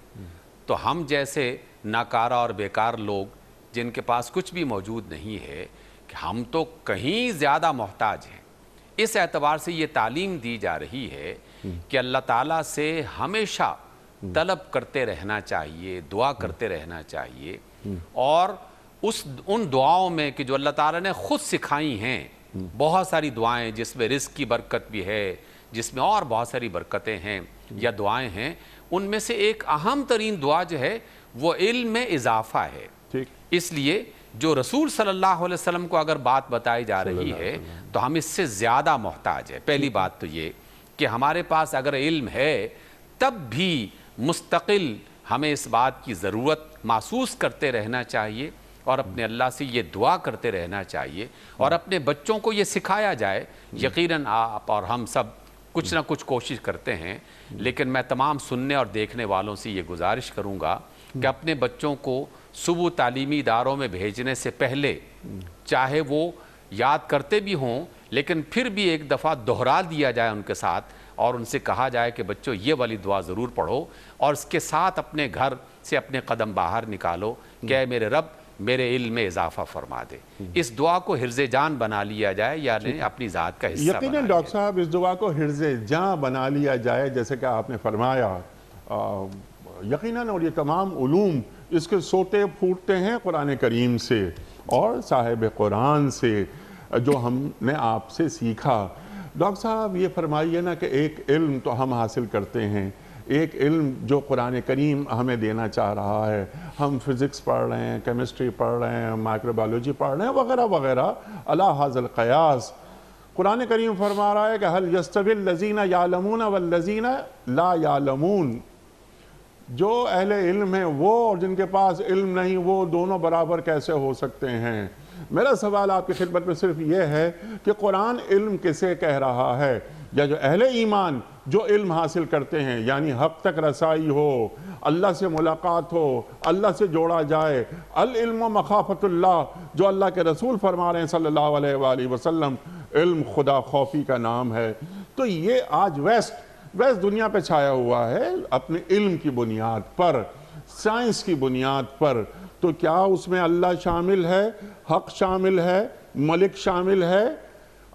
تو ہم جیسے ناکارہ اور بیکار لوگ جن کے پاس کچھ بھی موجود نہیں ہے، کہ ہم تو کہیں زیادہ محتاج ہیں۔ اس اعتبار سے یہ تعلیم دی جا رہی ہے کہ اللہ تعالیٰ سے ہمیشہ طلب کرتے رہنا چاہیے، دعا کرتے رہنا چاہیے، اور ان دعاؤں میں کہ جو اللہ تعالیٰ نے خود سکھائی ہیں، بہت ساری دعائیں جس میں رزق کی برکت بھی ہے، جس میں اور بہت ساری برکتیں ہیں یا دعائیں ہیں، ان میں سے ایک اہم ترین دعا جو ہے وہ علم میں اضافہ ہے۔ اس لیے جو رسول صلی اللہ علیہ وسلم کو اگر بات بتائی جا رہی ہے تو ہم اس سے زیادہ محتاج ہے۔ پہلی بات تو یہ کہ ہمارے پاس اگر علم ہے تب بھی مستقل ہمیں اس بات کی ضرورت محسوس کرتے رہنا چاہیے، اور اپنے اللہ سے یہ دعا کرتے رہنا چاہیے، اور اپنے بچوں کو یہ سکھایا جائے۔ یقیناً آپ اور ہم سب کچھ نہ کچھ کوشش کرتے ہیں، لیکن میں تمام سننے اور دیکھنے والوں سے یہ گزارش کروں گا کہ اپنے بچوں کو صبح تعلیمی اداروں میں بھیجنے سے پہلے، چاہے وہ یاد کرتے بھی ہوں لیکن پھر بھی ایک دفعہ دہرا دیا جائے ان کے ساتھ، اور ان سے کہا جائے کہ بچوں یہ والی دعا ضرور پڑھو، اور اس کے ساتھ اپنے گھر سے اپنے قدم باہر نکالو کہ اے میرے رب میرے علم میں اضافہ فرما دے۔ اس دعا کو حرز جان بنا لیا جائے، یعنی اپنی ذات کا حصہ بنا لیا یقیناً ڈاکٹر صاحب، اس دعا کو حرز جاں بنا لیا جائے جیسے کہ آپ نے فرمایا۔ یقیناً، اور یہ تمام علوم اس کے سوتے پھوٹتے ہیں قرآن کریم سے اور صاحب قرآن سے، جو ہم نے آپ سے سیکھا۔ ڈاکٹر صاحب یہ فرمائیے نا کہ ایک علم تو ہم حاصل کرتے ہیں، ایک علم جو قرآن کریم ہمیں دینا چاہ رہا ہے، ہم فزکس پڑھ رہے ہیں، کیمسٹری پڑھ رہے ہیں، مائکرو بایولوجی پڑھ رہے ہیں وغیرہ وغیرہ، علی ھذا القیاس قرآن کریم فرما رہا ہے کہ هل یستوی الذین یعلمون والذین لا یعلمون، جو اہل علم ہیں وہ اور جن کے پاس علم نہیں وہ دونوں برابر کیسے ہو سکتے ہیں؟ میرا سوال آپ کی خدمت میں صرف یہ ہے کہ قرآن علم کسے کہہ رہا ہے؟ یا جو اہل ایمان جو علم حاصل کرتے ہیں، یعنی حق تک رسائی ہو، اللہ سے ملاقات ہو، اللہ سے جوڑا جائے، العلم و مخافت اللہ، جو اللہ کے رسول فرما رہے ہیں صلی اللہ علیہ وآلہ وسلم، علم خدا خوفی کا نام ہے۔ تو یہ آج ویسٹ دنیا پہ چھایا ہوا ہے اپنے علم کی بنیاد پر، سائنس کی بنیاد پر، تو کیا اس میں اللہ شامل ہے، حق شامل ہے، ملک شامل ہے؟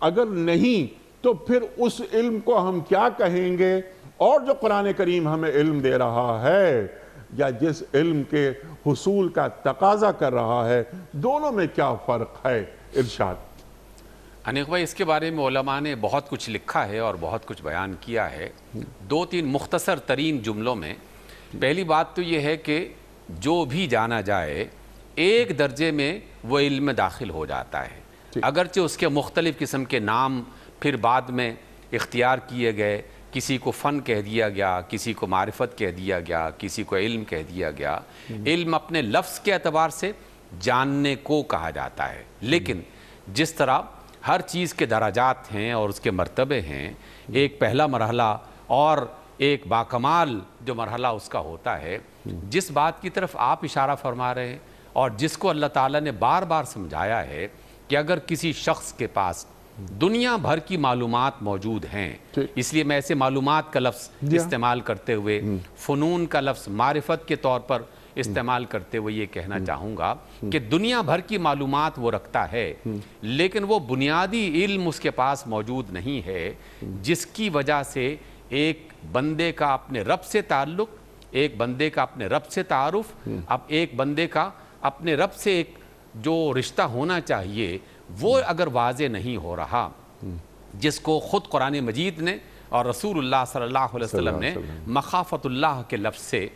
اگر نہیں تو پھر اس علم کو ہم کیا کہیں گے؟ اور جو قرآن کریم ہمیں علم دے رہا ہے یا جس علم کے حصول کا تقاضا کر رہا ہے، دونوں میں کیا فرق ہے؟ ارشاد۔ انیق بھائی، اس کے بارے میں علماء نے بہت کچھ لکھا ہے اور بہت کچھ بیان کیا ہے۔ دو تین مختصر ترین جملوں میں پہلی بات تو یہ ہے کہ جو بھی جانا جائے ایک درجے میں وہ علم میں داخل ہو جاتا ہے، اگرچہ اس کے مختلف قسم کے نام پھر بعد میں اختیار کیے گئے، کسی کو فن کہہ دیا گیا، کسی کو معرفت کہہ دیا گیا، کسی کو علم کہہ دیا گیا۔ علم اپنے لفظ کے اعتبار سے جاننے کو کہا جاتا ہے، لیکن جس طرح ہر چیز کے درجات ہیں اور اس کے مرتبے ہیں، ایک پہلا مرحلہ اور ایک باکمال جو مرحلہ اس کا ہوتا ہے، جس بات کی طرف آپ اشارہ فرما رہے ہیں اور جس کو اللہ تعالیٰ نے بار بار سمجھایا ہے کہ اگر کسی شخص کے پاس دنیا بھر کی معلومات موجود ہیں، اس لیے میں ایسے معلومات کا لفظ استعمال کرتے ہوئے فنون کا لفظ معرفت کے طور پر استعمال کرتے ہوئے یہ کہنا چاہوں گا کہ دنیا بھر کی معلومات وہ رکھتا ہے، لیکن وہ بنیادی علم اس کے پاس موجود نہیں ہے، جس کی وجہ سے ایک بندے کا اپنے رب سے تعلق، ایک بندے کا اپنے رب سے تعارف، اب ایک بندے کا اپنے رب سے ایک جو رشتہ ہونا چاہیے وہ اگر واضح نہیں ہو رہا، جس کو خود قرآن مجید نے اور رسول اللہ صلی اللہ علیہ وسلم نے مخافت اللہ کے لفظ سے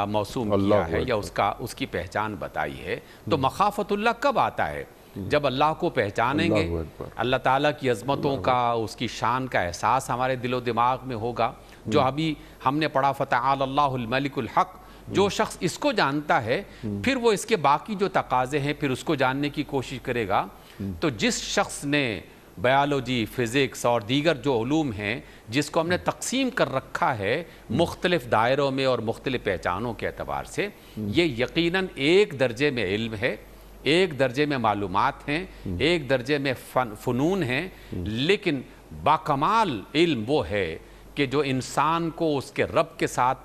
موسوم کیا ہے یا اس کی پہچان بتائی ہے۔ تو مخافت اللہ کب آتا ہے؟ جب اللہ کو پہچانیں گے، اللہ تعالیٰ کی عظمتوں کا، اس کی شان کا احساس ہمارے دل و دماغ میں ہوگا، جو ابھی ہم نے پڑھا فتعال اللہ الملک الحق، جو شخص اس کو جانتا ہے پھر وہ اس کے باقی جو تقاضے ہیں پھر اس کو جاننے کی کوشش کرے گا۔ تو جس شخص نے بایولوجی، فزکس اور دیگر جو علوم ہیں جس کو ہم نے تقسیم کر رکھا ہے مختلف دائروں میں اور مختلف پہچانوں کے اعتبار سے، یہ یقیناً ایک درجے میں علم ہے، ایک درجے میں معلومات ہیں، ایک درجے میں فنون ہیں، لیکن باکمال علم وہ ہے کہ جو انسان کو اس کے رب کے ساتھ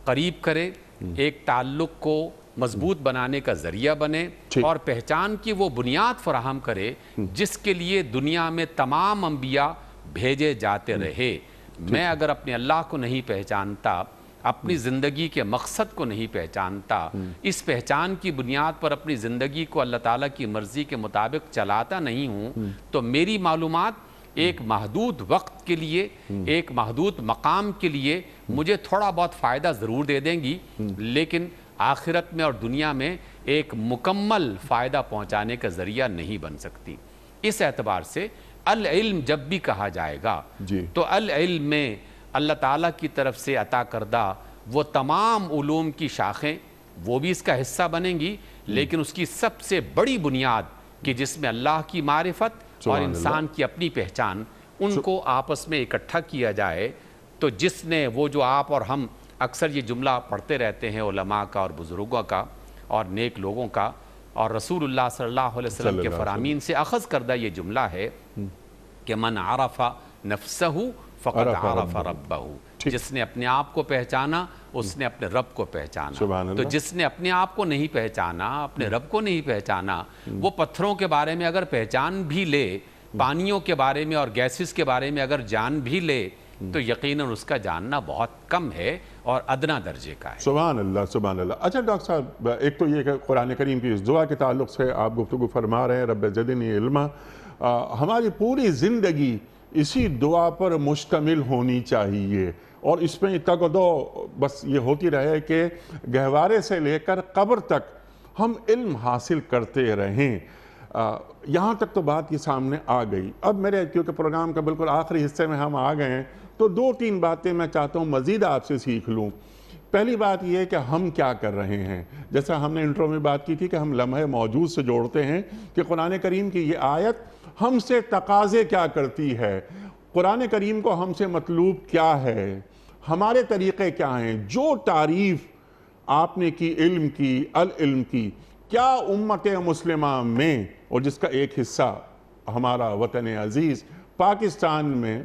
قریب کرے، ایک تعلق کو مضبوط بنانے کا ذریعہ بنے اور پہچان کی وہ بنیاد فراہم کرے جس کے لیے دنیا میں تمام انبیاء بھیجے جاتے رہے۔ میں اگر اپنے اللہ کو نہیں پہچانتا، اپنی زندگی کے مقصد کو نہیں پہچانتا، اس پہچان کی بنیاد پر اپنی زندگی کو اللہ تعالیٰ کی مرضی کے مطابق چلاتا نہیں ہوں، تو میری معلومات ایک محدود وقت کے لیے، ایک محدود مقام کے لیے مجھے تھوڑا بہت فائدہ ضرور دے دیں گی، لیکن آخرت میں اور دنیا میں ایک مکمل فائدہ پہنچانے کا ذریعہ نہیں بن سکتی۔ اس اعتبار سے العلم جب بھی کہا جائے گا تو العلم میں اللہ تعالیٰ کی طرف سے عطا کردہ وہ تمام علوم کی شاخیں وہ بھی اس کا حصہ بنیں گی، لیکن اس کی سب سے بڑی بنیاد کہ جس میں اللہ کی معرفت اور انسان کی اپنی پہچان، ان کو آپس میں اکٹھا کیا جائے۔ تو جس نے وہ جو آپ اور ہم اکثر یہ جملہ پڑھتے رہتے ہیں علماء کا اور بزرگوں کا اور نیک لوگوں کا اور رسول اللہ صلی اللہ علیہ وسلم کے فرامین سے اخذ کردہ یہ جملہ ہے کہ من عرف نفسہ فقد عرف ربہ، جس نے اپنے آپ کو پہچانا اس نے اپنے رب کو پہچانا۔ تو جس نے اپنے آپ کو نہیں پہچانا، اپنے رب کو نہیں پہچانا، وہ پتھروں کے بارے میں اگر پہچان بھی لے، پانیوں کے بارے میں اور گیسز کے بارے میں اگر جان بھی لے، تو یقیناً اس کا جاننا بہت کم ہے اور ادنا درجے کا ہے۔ سبحان اللہ، سبحان اللہ۔ اچھا ڈاکٹر صاحب، ایک تو یہ کہ قرآن کریم کی اس دعا کے تعلق سے آپ گفتگو فرما رہے ہیں رب زدنی علما، ہماری پوری زندگی اسی دعا پر مشتمل ہونی چاہیے، اور اس میں تگ و دو بس یہ ہوتی رہے کہ گہوارے سے لے کر قبر تک ہم علم حاصل کرتے رہیں۔ یہاں تک تو بات یہ سامنے آ گئی۔ اب میرے کیونکہ پروگرام کا بالکل آخری حصے میں ہم آ گئے ہیں، تو 2-3 باتیں میں چاہتا ہوں مزید آپ سے سیکھ لوں۔ پہلی بات یہ ہے کہ ہم کیا کر رہے ہیں۔ جیسا ہم نے انٹرو میں بات کی تھی کہ ہم لمحہ موجود سے جوڑتے ہیں کہ قرآن کریم کی یہ آیت ہم سے تقاضے کیا کرتی ہے، قرآن کریم کو ہم سے مطلوب کیا ہے، ہمارے طریقے کیا ہیں۔ جو تعریف آپ نے کی علم کی، العلم کی، کیا امت مسلمہ میں، اور جس کا ایک حصہ ہمارا وطن عزیز پاکستان میں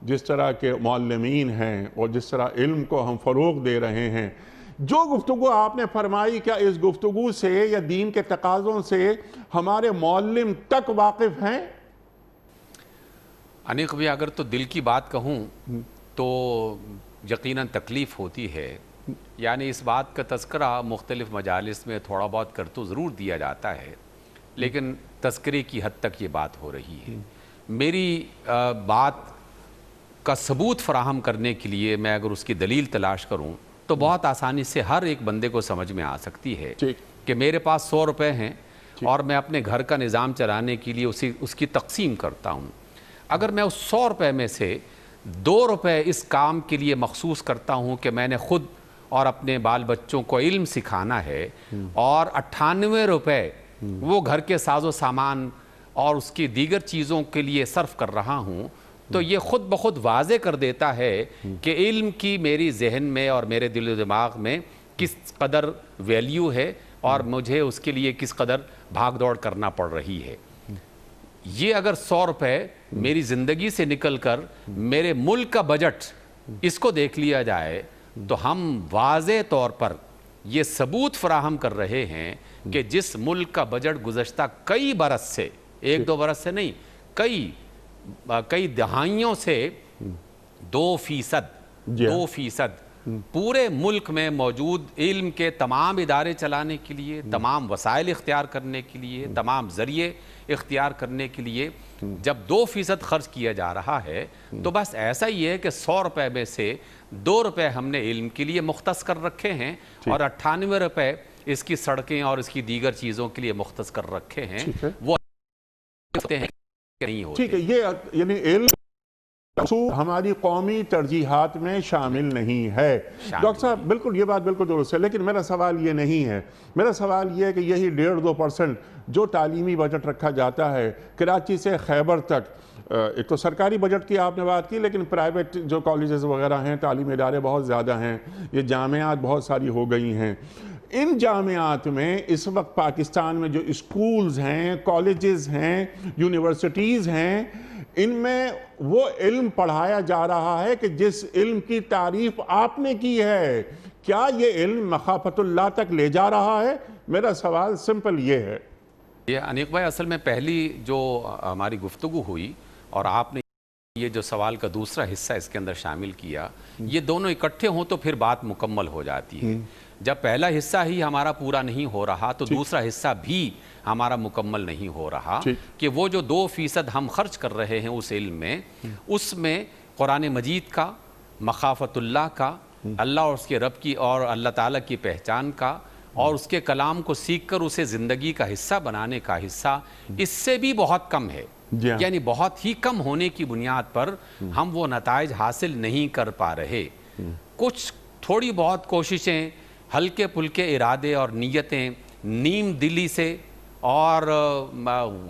جس طرح کے معلمین ہیں اور جس طرح علم کو ہم فروغ دے رہے ہیں، جو گفتگو آپ نے فرمائی، کیا اس گفتگو سے یا دین کے تقاضوں سے ہمارے معلم تک واقف ہیں؟ انیق بھی اگر تو دل کی بات کہوں تو یقیناً تکلیف ہوتی ہے، یعنی اس بات کا تذکرہ مختلف مجالس میں تھوڑا بہت کر تو ضرور دیا جاتا ہے، لیکن تذکرے کی حد تک یہ بات ہو رہی ہے۔ میری بات کا ثبوت فراہم کرنے کے لیے میں اگر اس کی دلیل تلاش کروں تو بہت آسانی سے ہر ایک بندے کو سمجھ میں آ سکتی ہے کہ میرے پاس 100 روپے ہیں اور میں اپنے گھر کا نظام چلانے کے لیے اس کی تقسیم کرتا ہوں۔ اگر میں اس 100 روپے میں سے 2 روپے اس کام کے لیے مخصوص کرتا ہوں کہ میں نے خود اور اپنے بال بچوں کو علم سکھانا ہے، اور 98 روپے وہ گھر کے ساز و سامان اور اس کی دیگر چیزوں کے لیے صرف کر رہا ہوں، تو یہ خود بخود واضح کر دیتا ہے کہ علم کی میری ذہن میں اور میرے دل و دماغ میں کس قدر ویلیو ہے اور مجھے اس کے لیے کس قدر بھاگ دوڑ کرنا پڑ رہی ہے۔ یہ اگر 100 روپے میری زندگی سے نکل کر میرے ملک کا بجٹ اس کو دیکھ لیا جائے تو ہم واضح طور پر یہ ثبوت فراہم کر رہے ہیں کہ جس ملک کا بجٹ گزشتہ کئی برس سے، 1-2 برس سے نہیں، کئی دہائیوں سے 2% پورے ملک میں موجود علم کے تمام ادارے چلانے کے لیے، تمام وسائل اختیار کرنے کے لیے، تمام ذریعے اختیار کرنے کے لیے جب 2% خرچ کیا جا رہا ہے تو بس ایسا ہی ہے کہ 100 روپے میں سے 2 روپے ہم نے علم کے لیے مختص کر رکھے ہیں اور 98 روپے اس کی سڑکیں اور اس کی دیگر چیزوں کے لیے مختص کر رکھے ہیں۔ وہ نہیں ہوتے۔ ٹھیک ہے، یہ یعنی علم ہماری قومی ترجیحات میں شامل نہیں ہے۔ ڈاکٹر صاحب بالکل یہ بات بالکل درست ہے، لیکن میرا سوال یہ نہیں ہے۔ میرا سوال یہ ہے کہ یہی 1.5-2% جو تعلیمی بجٹ رکھا جاتا ہے کراچی سے خیبر تک، ایک تو سرکاری بجٹ کی آپ نے بات کی، لیکن پرائیویٹ جو کالجز وغیرہ ہیں، تعلیمی ادارے بہت زیادہ ہیں، یہ جامعات بہت ساری ہو گئی ہیں۔ ان جامعات میں اس وقت پاکستان میں جو اسکولز ہیں، کالجز ہیں، یونیورسٹیز ہیں، ان میں وہ علم پڑھایا جا رہا ہے کہ جس علم کی تعریف آپ نے کی ہے، کیا یہ علم مخافت اللہ تک لے جا رہا ہے؟ میرا سوال سمپل یہ ہے۔ یہ انیق بھائی اصل میں پہلی جو ہماری گفتگو ہوئی اور آپ نے یہ جو سوال کا دوسرا حصہ اس کے اندر شامل کیا، یہ دونوں اکٹھے ہوں تو پھر بات مکمل ہو جاتی ہے۔ جب پہلا حصہ ہی ہمارا پورا نہیں ہو رہا تو دوسرا حصہ بھی ہمارا مکمل نہیں ہو رہا کہ وہ جو 2% ہم خرچ کر رہے ہیں اس علم میں، اس میں قرآن مجید کا، مخافت اللہ کا، اللہ اور اس کے رب کی اور اللہ تعالیٰ کی پہچان کا اور اس کے کلام کو سیکھ کر اسے زندگی کا حصہ بنانے کا حصہ اس سے بھی بہت کم ہے۔ یعنی بہت ہی کم ہونے کی بنیاد پر ہم وہ نتائج حاصل نہیں کر پا رہے۔ کچھ تھوڑی بہت کوششیں، ہلکے پھلکے ارادے اور نیتیں نیم دلی سے اور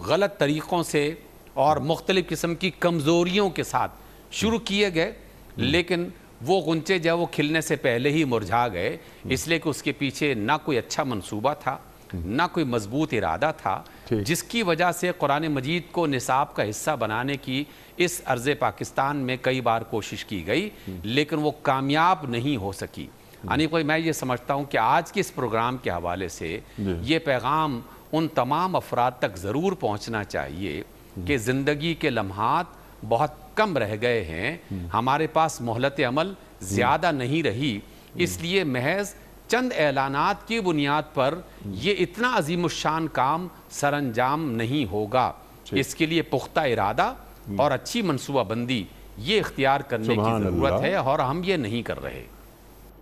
غلط طریقوں سے اور مختلف قسم کی کمزوریوں کے ساتھ شروع کیے گئے، لیکن وہ غنچے جو وہ کھلنے سے پہلے ہی مرجھا گئے، اس لیے کہ اس کے پیچھے نہ کوئی اچھا منصوبہ تھا، نہ کوئی مضبوط ارادہ تھا، جس کی وجہ سے قرآن مجید کو نصاب کا حصہ بنانے کی اس ارض پاکستان میں کئی بار کوشش کی گئی لیکن وہ کامیاب نہیں ہو سکی۔ یعنی کوئی میں یہ سمجھتا ہوں کہ آج کے اس پروگرام کے حوالے سے یہ پیغام ان تمام افراد تک ضرور پہنچنا چاہیے کہ زندگی کے لمحات بہت کم رہ گئے ہیں، ہمارے پاس مہلت عمل زیادہ نہیں رہی، اس لیے محض چند اعلانات کی بنیاد پر یہ اتنا عظیم الشان کام سر انجام نہیں ہوگا۔ اس کے لیے پختہ ارادہ اور اچھی منصوبہ بندی یہ اختیار کرنے کی ضرورت ہے، اور ہم یہ نہیں کر رہے،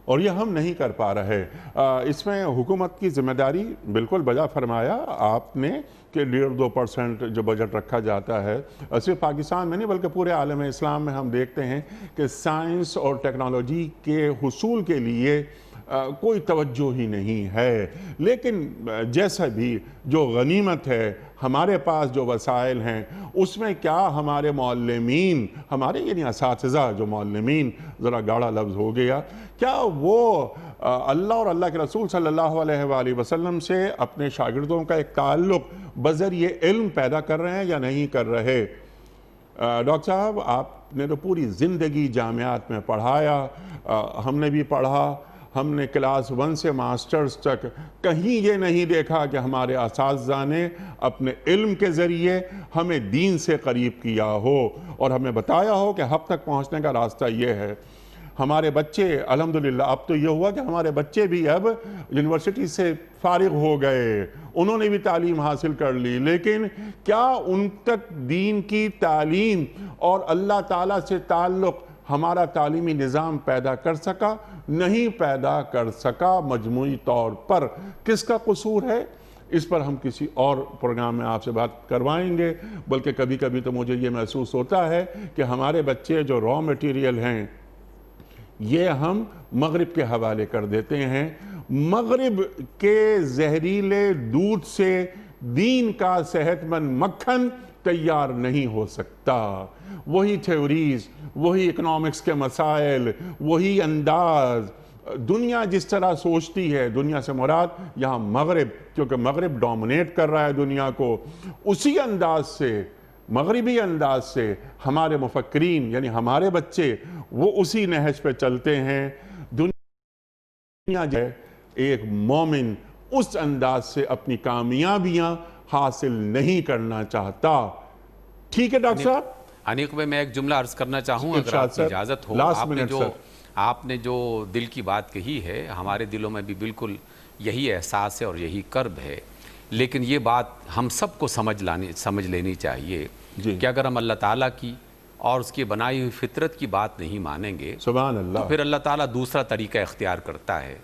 اور یہ ہم نہیں کر پا رہے۔ اس میں حکومت کی ذمہ داری بالکل بجا فرمایا آپ نے کہ 1.5-2% جو بجٹ رکھا جاتا ہے، صرف پاکستان میں نہیں بلکہ پورے عالم اسلام میں ہم دیکھتے ہیں کہ سائنس اور ٹیکنالوجی کے حصول کے لیے کوئی توجہ ہی نہیں ہے۔ لیکن جیسا بھی جو غنیمت ہے، ہمارے پاس جو وسائل ہیں، اس میں کیا ہمارے معلمین، ہمارے یعنی اساتذہ جو معلمین، ذرا گاڑا لفظ ہو گیا، کیا وہ اللہ اور اللہ کے رسول صلی اللہ علیہ وآلہ وسلم سے اپنے شاگردوں کا ایک تعلق بذریعہ علم پیدا کر رہے ہیں یا نہیں کر رہے؟ ڈاکٹر صاحب، آپ نے تو پوری زندگی جامعات میں پڑھایا، ہم نے بھی پڑھا، ہم نے کلاس 1 سے ماسٹرز تک کہیں یہ نہیں دیکھا کہ ہمارے اساتذہ نے اپنے علم کے ذریعے ہمیں دین سے قریب کیا ہو اور ہمیں بتایا ہو کہ حق تک پہنچنے کا راستہ یہ ہے۔ ہمارے بچے الحمدللہ اب تو یہ ہوا کہ ہمارے بچے بھی اب یونیورسٹی سے فارغ ہو گئے، انہوں نے بھی تعلیم حاصل کر لی، لیکن کیا ان تک دین کی تعلیم اور اللہ تعالیٰ سے تعلق ہمارا تعلیمی نظام پیدا کر سکا؟ نہیں پیدا کر سکا۔ مجموعی طور پر کس کا قصور ہے؟ اس پر ہم کسی اور پروگرام میں آپ سے بات کروائیں گے، بلکہ کبھی کبھی تو مجھے یہ محسوس ہوتا ہے کہ ہمارے بچے جو را میٹیریل ہیں یہ ہم مغرب کے حوالے کر دیتے ہیں۔ مغرب کے زہریلے دودھ سے دین کا صحت مند مکھن تیار نہیں ہو سکتا۔ وہی تھیوریز، وہی اکنامکس کے مسائل، وہی انداز، دنیا جس طرح سوچتی ہے، دنیا سے مراد یہاں مغرب، کیونکہ مغرب ڈومینیٹ کر رہا ہے دنیا کو، اسی انداز سے، مغربی انداز سے ہمارے مفکرین یعنی ہمارے بچے وہ اسی نہج پہ چلتے ہیں۔ دنیا جو ہے ایک مومن اس انداز سے اپنی کامیابیاں حاصل نہیں کرنا چاہتا۔ ٹھیک ہے ڈاکٹر صاحب؟ انیق میں ایک جملہ عرض کرنا چاہوں اگر آپ کی اجازت ہو۔ آپ نے جو دل کی بات کہی ہے، ہمارے دلوں میں بھی بالکل یہی احساس ہے اور یہی کرب ہے، لیکن یہ بات ہم سب کو سمجھ لینی چاہیے کہ اگر ہم اللہ تعالیٰ کی اور اس کی بنائی ہوئی فطرت کی بات نہیں مانیں گے سبحان اللہ، تو پھر اللہ تعالیٰ دوسرا طریقہ اختیار کرتا ہے۔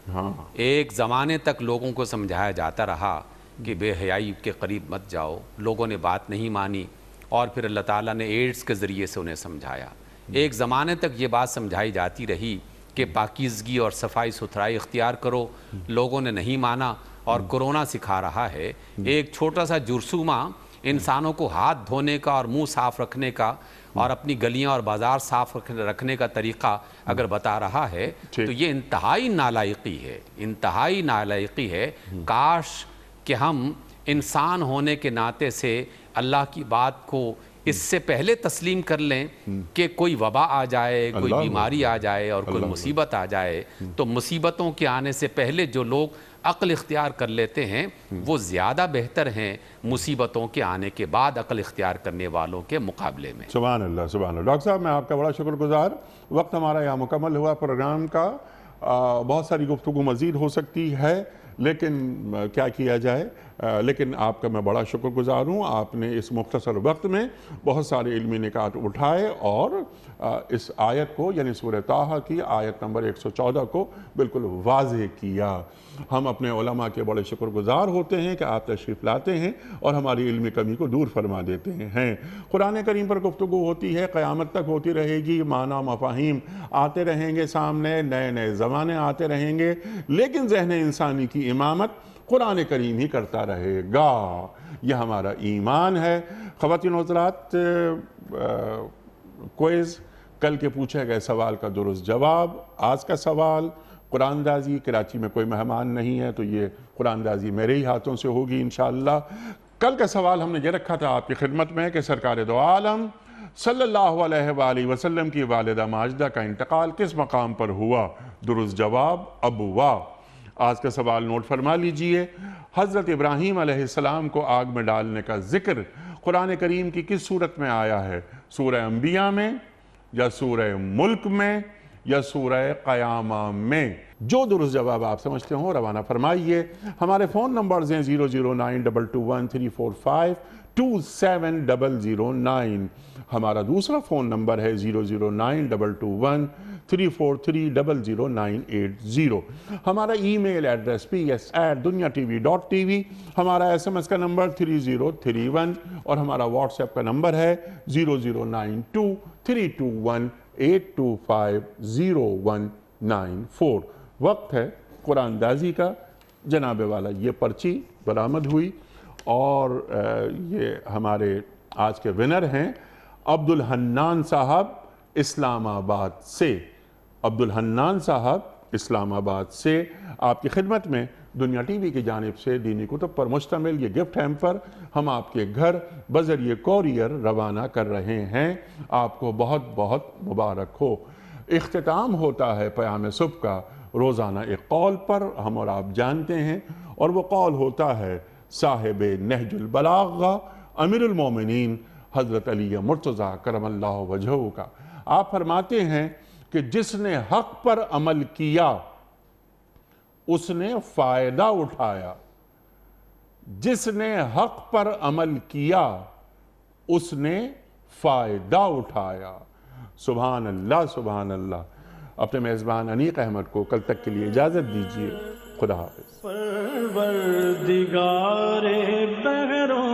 ایک زمانے تک لوگوں کو سمجھایا جاتا رہا کہ بے حیائی کے قریب مت جاؤ، لوگوں نے بات نہیں مانی، اور پھر اللہ تعالیٰ نے ایڈز کے ذریعے سے انہیں سمجھایا۔ ایک زمانے تک یہ بات سمجھائی جاتی رہی کہ پاکیزگی اور صفائی ستھرائی اختیار کرو، لوگوں نے نہیں مانا، اور کرونا سکھا رہا ہے ایک چھوٹا سا جرثومہ انسانوں کو ہاتھ دھونے کا اور منہ صاف رکھنے کا اور اپنی گلیاں اور بازار صاف رکھنے کا طریقہ اگر بتا رہا ہے تو یہ انتہائی نالائقی ہے، انتہائی نالائقی ہے۔ کاش کہ ہم انسان ہونے کے ناطے سے اللہ کی بات کو اس سے پہلے تسلیم کر لیں کہ کوئی وبا آ جائے، کوئی بیماری آ جائے اور کوئی مصیبت آ جائے تو مصیبتوں کے آنے سے پہلے جو لوگ عقل اختیار کر لیتے ہیں وہ زیادہ بہتر ہیں مصیبتوں کے آنے کے بعد عقل اختیار کرنے والوں کے مقابلے میں۔ سبحان اللہ، سبحان اللہ۔ ڈاکٹر صاحب میں آپ کا بڑا شکر گزار، وقت ہمارا یہاں مکمل ہوا پروگرام کا۔ بہت ساری گفتگو مزید ہو سکتی ہے لیکن کیا کیا جائے، لیکن آپ کا میں بڑا شکر گزار ہوں، آپ نے اس مختصر وقت میں بہت سارے علمی نکات اٹھائے اور اس آیت کو یعنی سورہ طٰہٰ کی آیت نمبر 114 کو بالکل واضح کیا۔ ہم اپنے علماء کے بڑے شکر گزار ہوتے ہیں کہ آپ تشریف لاتے ہیں اور ہماری علمی کمی کو دور فرما دیتے ہیں۔ قرآن کریم پر گفتگو ہوتی ہے، قیامت تک ہوتی رہے گی، معنی مفاہیم آتے رہیں گے سامنے، نئے نئے زمانے آتے رہیں گے، لیکن ذہن انسانی کی امامت قرآن کریم ہی کرتا رہے گا۔ یہ ہمارا ایمان ہے۔ خواتین و حضرات، کوئز کل کے پوچھے گئے سوال کا درست جواب، آج کا سوال قرآن اندازی، کراچی میں کوئی مہمان نہیں ہے تو یہ قرآن اندازی میرے ہی ہاتھوں سے ہوگی انشاءاللہ۔ کل کا سوال ہم نے یہ رکھا تھا آپ کی خدمت میں کہ سرکار دو عالم صلی اللہ علیہ وآلہ وسلم کی والدہ ماجدہ کا انتقال کس مقام پر ہوا؟ درست جواب ابوا۔ آج کا سوال نوٹ فرما لیجئے، حضرت ابراہیم علیہ السلام کو آگ میں ڈالنے کا ذکر قرآن کریم کی کس صورت میں آیا ہے؟ سورہ انبیاء میں یا سورہ ملک میں یا سورہ قیامہ میں؟ جو درست جواب آپ سمجھتے ہوں روانہ فرمائیے۔ ہمارے فون نمبرز ہیں 0092213452709، ہمارا دوسرا فون نمبر ہے 009221343000980، ہمارا ای میل ایڈریس ps@dunyatv.tv، ہمارا SMS کا نمبر 3031 اور ہمارا واٹس ایپ کا نمبر ہے 00923218250194۔ وقت ہے قرآن اندازی کا۔ جناب والا یہ پرچی برآمد ہوئی اور یہ ہمارے آج کے ونر ہیں عبدالحنان صاحب اسلام آباد سے۔ عبدالحنان صاحب اسلام آباد سے آپ کی خدمت میں دنیا ٹی وی کی جانب سے دینی کتب پر مشتمل یہ گفٹ ہیمپر ہم آپ کے گھر بذریعہ کوریئر روانہ کر رہے ہیں۔ آپ کو بہت بہت مبارک ہو۔ اختتام ہوتا ہے پیام صبح کا روزانہ ایک قول پر، ہم اور آپ جانتے ہیں، اور وہ قول ہوتا ہے صاحب نہج البلاغہ امیر المومنین حضرت علی مرتضیٰ کرم اللہ وجہہ کا۔ آپ فرماتے ہیں کہ جس نے حق پر عمل کیا اس نے فائدہ اٹھایا، جس نے حق پر عمل کیا اس نے فائدہ اٹھایا۔ سبحان اللہ سبحان اللہ۔ اپنے میزبان انیق احمد کو کل تک کے لیے اجازت دیجیے۔ خدا حافظ۔ پروردگار بحروں